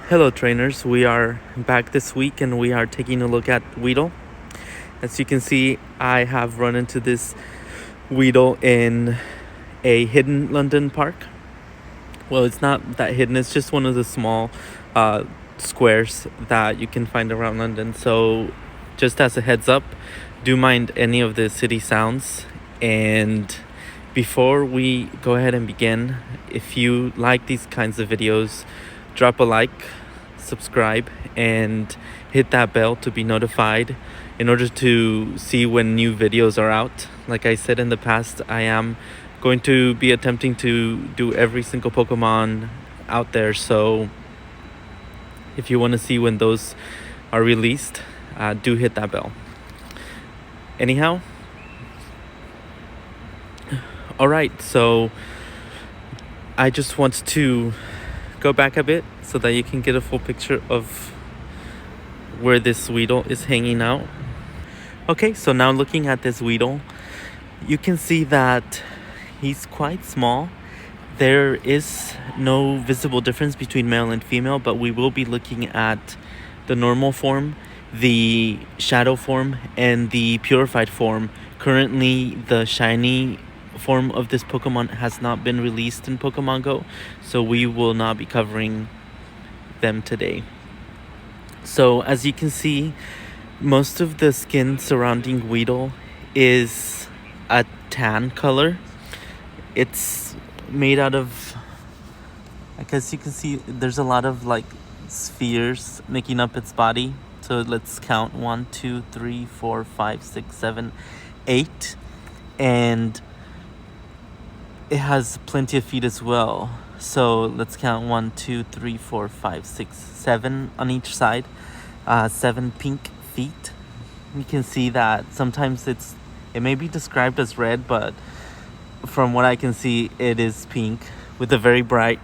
Hello trainers, we are back this week and we are taking a look at Weedle. As you can see, I have run into this Weedle in a hidden London park. Well, it's not that hidden, it's just one of the small squares that you can find around London. So just as a heads up, do mind any of the city sounds. And before we go ahead and begin, if you like these kinds of videos, drop a like, subscribe, and hit that bell to be notified in order to see when new videos are out. Like I said in the past, I am going to be attempting to do every single Pokemon out there, so if you want to see when those are released, do hit that bell. Anyhow, alright, so I just want to go back a bit so that you can get a full picture of where this Weedle is hanging out. Okay, so now looking at this Weedle, you can see that he's quite small. There is no visible difference between male and female, but we will be looking at the normal form, the shadow form, and the purified form. Currently, the shiny form of this Pokemon has not been released in Pokémon Go, so we will not be covering them today. So as you can see, most of the skin surrounding Weedle is a tan color. It's made out of, I guess you can see there's a lot of like spheres making up its body. So let's count 1, 2, 3, 4, 5, 6, 7, 8, and it has plenty of feet as well. So let's count 1, 2, 3, 4, 5, 6, 7 on each side. 7 pink feet. You can see that sometimes it may be described as red, but from what I can see, it is pink with a very bright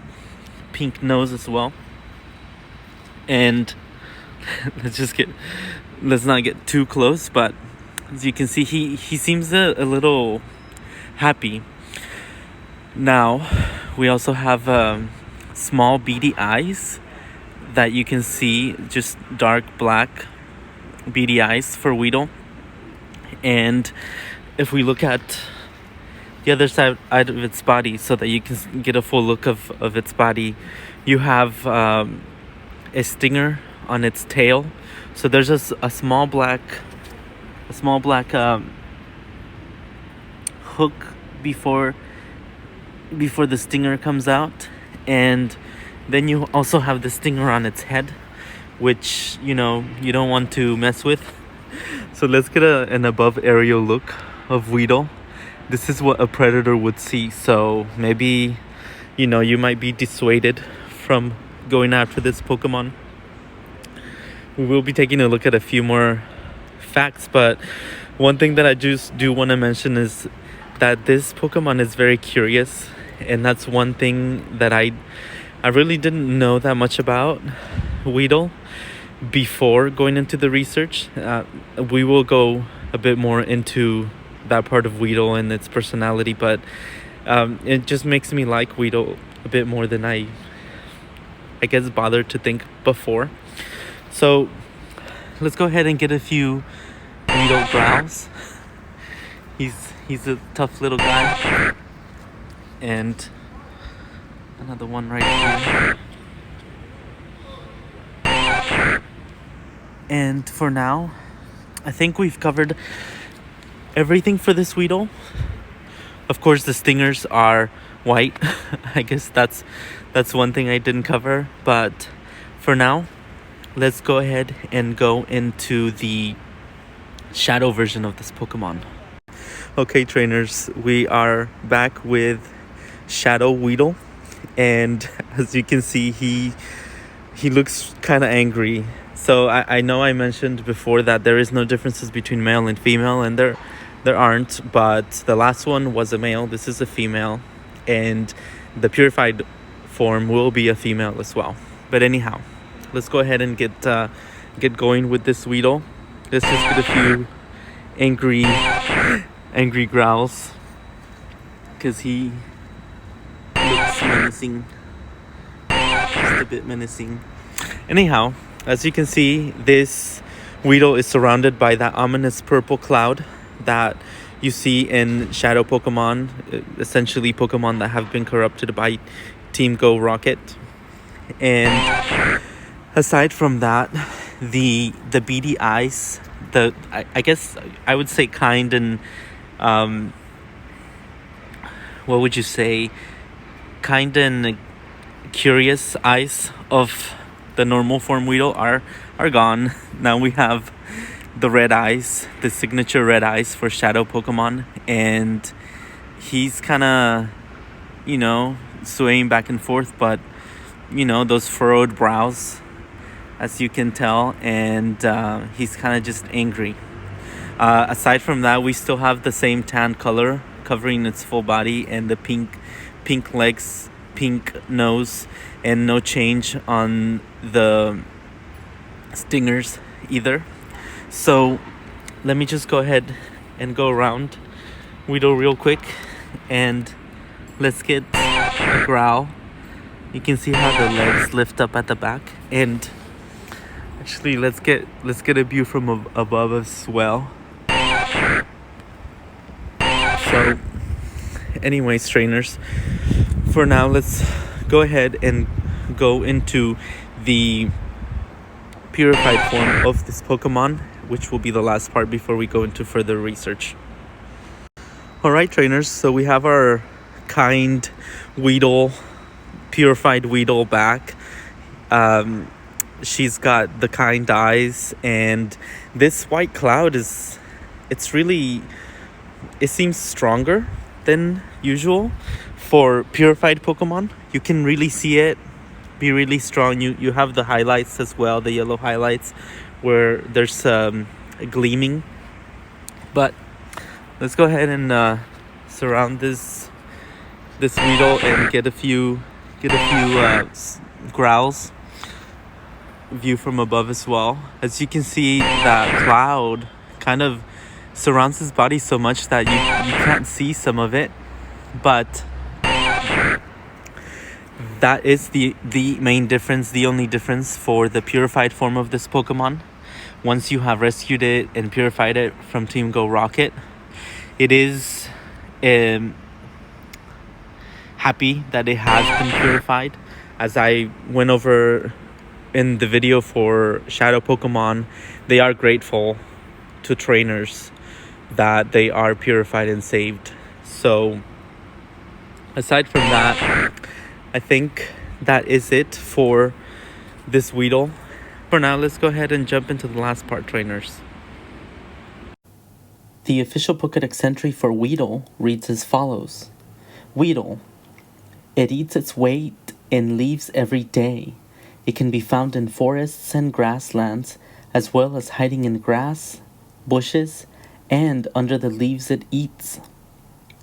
pink nose as well. And let's not get too close, but as you can see, he seems a little happy. Now, we also have small beady eyes that you can see, just dark black beady eyes for Weedle. And if we look at the other side of its body so that you can get a full look of its body, you have a stinger on its tail. So there's a small black hook before the stinger comes out, and then you also have the stinger on its head, which you don't want to mess with. So let's get an above aerial look of Weedle. This is what a predator would see, so maybe you might be dissuaded from going after this Pokemon. We will be taking a look at a few more facts, but one thing that I just do want to mention is that this Pokemon is very curious. And that's one thing that I really didn't know that much about Weedle before going into the research. We will go a bit more into that part of Weedle and its personality, but it just makes me like Weedle a bit more than I guess bothered to think before. So let's go ahead and get a few Weedle growls. He's a tough little guy. And another one right here. And for now, I think we've covered everything for this Weedle. Of course, the stingers are white. I guess that's one thing I didn't cover. But for now, let's go ahead and go into the shadow version of this Pokemon. Okay, trainers, we are back with Shadow Weedle, and as you can see, he looks kind of angry. So I know I mentioned before that there is no differences between male and female, and there aren't, but the last one was a male. This is a female, and the purified form will be a female as well. But anyhow, let's go ahead and get going with this Weedle. Let's just get a few angry growls, because he looks menacing, just a bit menacing. Anyhow, as you can see, this Weedle is surrounded by that ominous purple cloud that you see in shadow Pokemon, essentially Pokemon that have been corrupted by Team Go Rocket. And aside from that, the beady eyes, I guess I would say kind and what would you say, kind and curious eyes of the normal form Weedle are gone. Now we have the red eyes, the signature red eyes for shadow Pokemon, and he's kind of, swaying back and forth, but those furrowed brows, as you can tell, and he's kind of just angry. Aside from that, we still have the same tan color covering its full body and the pink legs, pink nose, and no change on the stingers either. So let me just go ahead and go around Weedle real quick, and let's get a growl. You can see how the legs lift up at the back, and actually let's get a view from above as well. So anyways, trainers, for now let's go ahead and go into the purified form of this Pokemon, which will be the last part before we go into further research. Alright, trainers, so we have our kind Weedle, purified Weedle back. She's got the kind eyes, and this white cloud it seems stronger than usual for purified Pokemon. You can really see it be really strong. You have the highlights as well, the yellow highlights where there's gleaming. But let's go ahead and surround this Weedle and get a few growls view from above as well. As you can see, that cloud kind of surrounds his body so much that you can't see some of it, but that is the main difference, the only difference for the purified form of this Pokemon. Once you have rescued it and purified it from Team Go Rocket, it is happy that it has been purified. As I went over in the video for shadow Pokemon, they are grateful to trainers that they are purified and saved. So aside from that, I think that is it for this Weedle. For now, let's go ahead and jump into the last part, trainers. The official Pokédex entry for Weedle reads as follows. Weedle. It eats its weight in leaves every day. It can be found in forests and grasslands, as well as hiding in grass, bushes, and under the leaves it eats.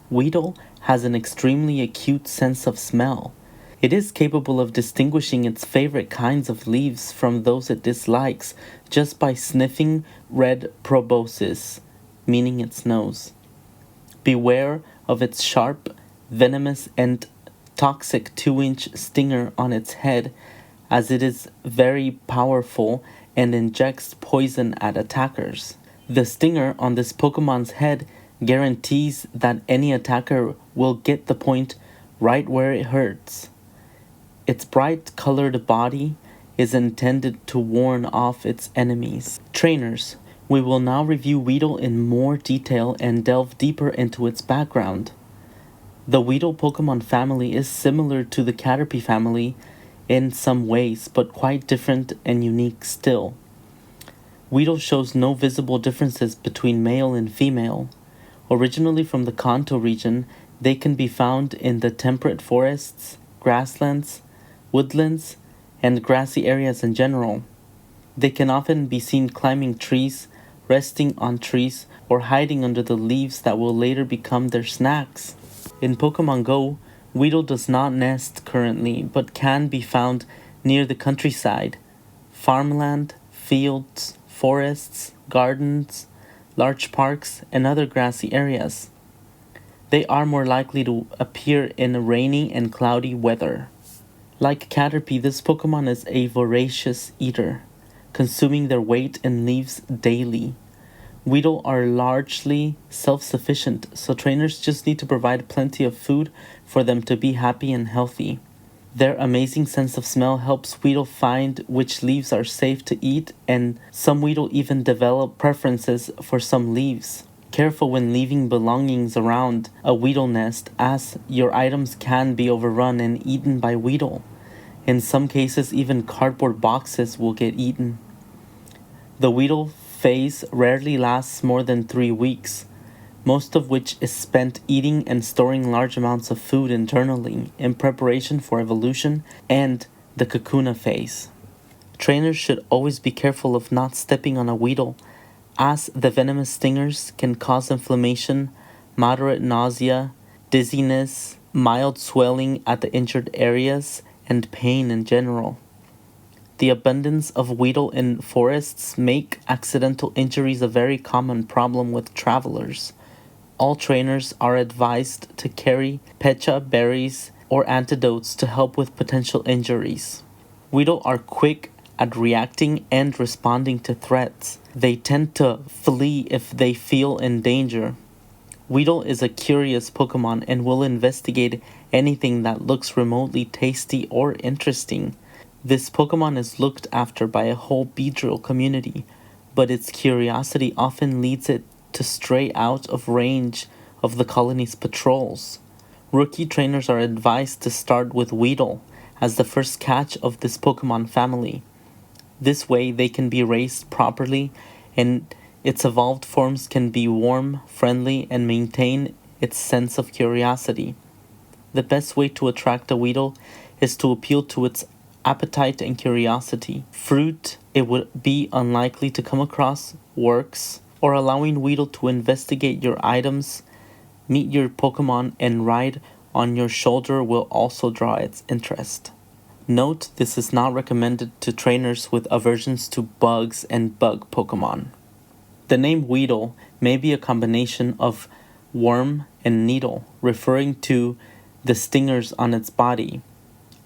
Weedle has an extremely acute sense of smell. It is capable of distinguishing its favorite kinds of leaves from those it dislikes just by sniffing red proboscis, meaning its nose. Beware of its sharp, venomous, and toxic 2-inch stinger on its head, as it is very powerful and injects poison at attackers. The stinger on this Pokemon's head guarantees that any attacker will get the point right where it hurts. Its bright colored body is intended to warn off its enemies. Trainers, we will now review Weedle in more detail and delve deeper into its background. The Weedle Pokemon family is similar to the Caterpie family in some ways, but quite different and unique still. Weedle shows no visible differences between male and female. Originally from the Kanto region, they can be found in the temperate forests, grasslands, woodlands, and grassy areas in general. They can often be seen climbing trees, resting on trees, or hiding under the leaves that will later become their snacks. In Pokémon Go, Weedle does not nest currently, but can be found near the countryside, farmland, fields, forests, gardens, large parks, and other grassy areas. They are more likely to appear in rainy and cloudy weather. Like Caterpie, this Pokemon is a voracious eater, consuming their weight in leaves daily. Weedle are largely self-sufficient, so trainers just need to provide plenty of food for them to be happy and healthy. Their amazing sense of smell helps Weedle find which leaves are safe to eat, and some Weedle even develop preferences for some leaves. Careful when leaving belongings around a Weedle nest, as your items can be overrun and eaten by Weedle. In some cases, even cardboard boxes will get eaten. The Weedle phase rarely lasts more than 3 weeks, most of which is spent eating and storing large amounts of food internally in preparation for evolution and the Kakuna phase. Trainers should always be careful of not stepping on a Weedle, as the venomous stingers can cause inflammation, moderate nausea, dizziness, mild swelling at the injured areas, and pain in general. The abundance of Weedle in forests make accidental injuries a very common problem with travelers. All trainers are advised to carry pecha berries or antidotes to help with potential injuries. Weedle are quick at reacting and responding to threats. They tend to flee if they feel in danger. Weedle is a curious Pokemon and will investigate anything that looks remotely tasty or interesting. This Pokemon is looked after by a whole Beedrill community, but its curiosity often leads it to stray out of range of the colony's patrols. Rookie trainers are advised to start with Weedle as the first catch of this Pokemon family. This way they can be raised properly and its evolved forms can be warm, friendly, and maintain its sense of curiosity. The best way to attract a Weedle is to appeal to its appetite and curiosity. Fruit it would be unlikely to come across works, or allowing Weedle to investigate your items, meet your Pokemon, and ride on your shoulder will also draw its interest. Note, this is not recommended to trainers with aversions to bugs and bug Pokemon. The name Weedle may be a combination of worm and needle, referring to the stingers on its body.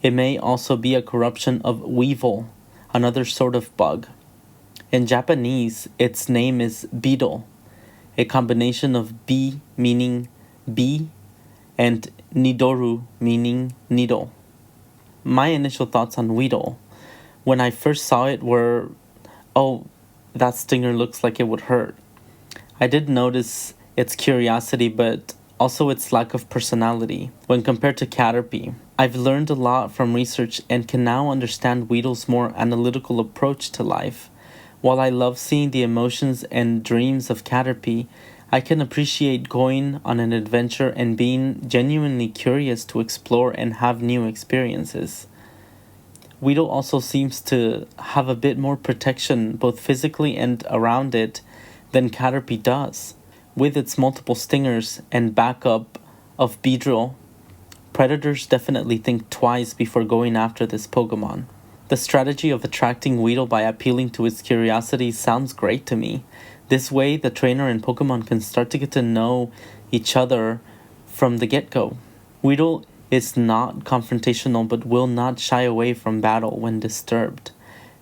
It may also be a corruption of weevil, another sort of bug. In Japanese, its name is beetle, a combination of bi meaning bee and nidoru meaning needle. My initial thoughts on Weedle when I first saw it were, oh, that stinger looks like it would hurt. I did notice its curiosity, but also its lack of personality when compared to Caterpie. I've learned a lot from research and can now understand Weedle's more analytical approach to life. While I love seeing the emotions and dreams of Caterpie, I can appreciate going on an adventure and being genuinely curious to explore and have new experiences. Weedle also seems to have a bit more protection, both physically and around it, than Caterpie does. With its multiple stingers and backup of Beedrill, predators definitely think twice before going after this Pokemon. The strategy of attracting Weedle by appealing to its curiosity sounds great to me. This way, the trainer and Pokemon can start to get to know each other from the get-go. Weedle is not confrontational but will not shy away from battle when disturbed.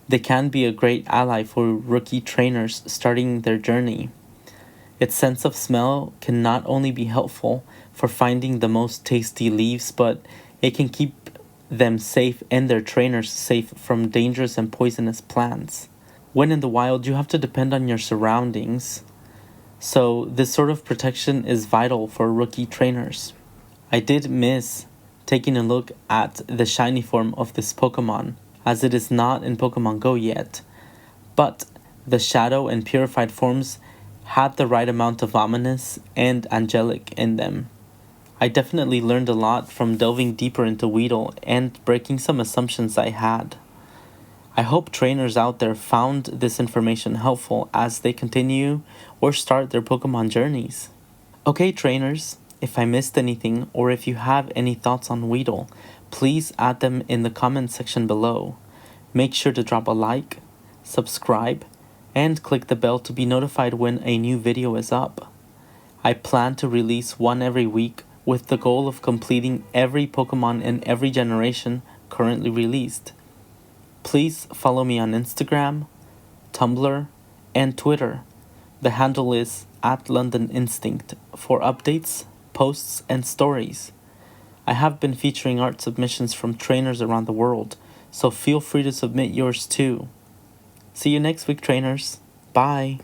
They can be a great ally for rookie trainers starting their journey. Its sense of smell can not only be helpful for finding the most tasty leaves, but it can keep them safe and their trainers safe from dangerous and poisonous plants. When in the wild, you have to depend on your surroundings, so this sort of protection is vital for rookie trainers. I did miss taking a look at the shiny form of this Pokemon, as it is not in Pokémon Go yet, but the Shadow and Purified forms had the right amount of ominous and angelic in them. I definitely learned a lot from delving deeper into Weedle and breaking some assumptions I had. I hope trainers out there found this information helpful as they continue or start their Pokemon journeys. Okay, trainers, if I missed anything or if you have any thoughts on Weedle, please add them in the comment section below. Make sure to drop a like, subscribe, and click the bell to be notified when a new video is up. I plan to release one every week with the goal of completing every Pokemon in every generation currently released. Please follow me on Instagram, Tumblr, and Twitter. The handle is @LondonInstinct for updates, posts, and stories. I have been featuring art submissions from trainers around the world, so feel free to submit yours too. See you next week, trainers. Bye.